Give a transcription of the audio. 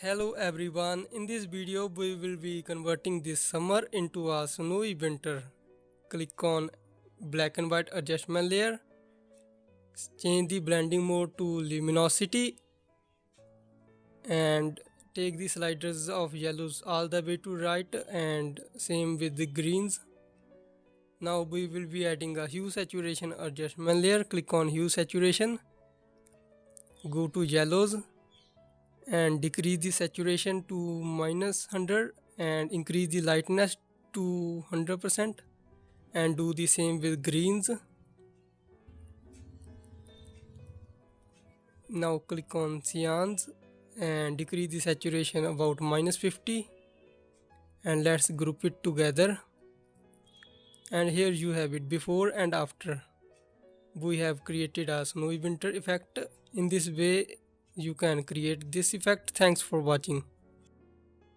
Hello everyone, in this video we will be converting this summer into a snowy winter. Click on black and white adjustment layer, change the blending mode to luminosity and take the sliders of yellows all the way to right and same with the greens. Now we will be adding a hue saturation adjustment layer. Click on hue saturation, go to yellows and decrease the saturation to -100 and increase the lightness to 100% and do the same with greens. Now click on cyans and decrease the saturation about -50 and let's group it together. And here you have it before and after. We have created a snowy winter effect. In this way you can create this effect. Thanks for watching.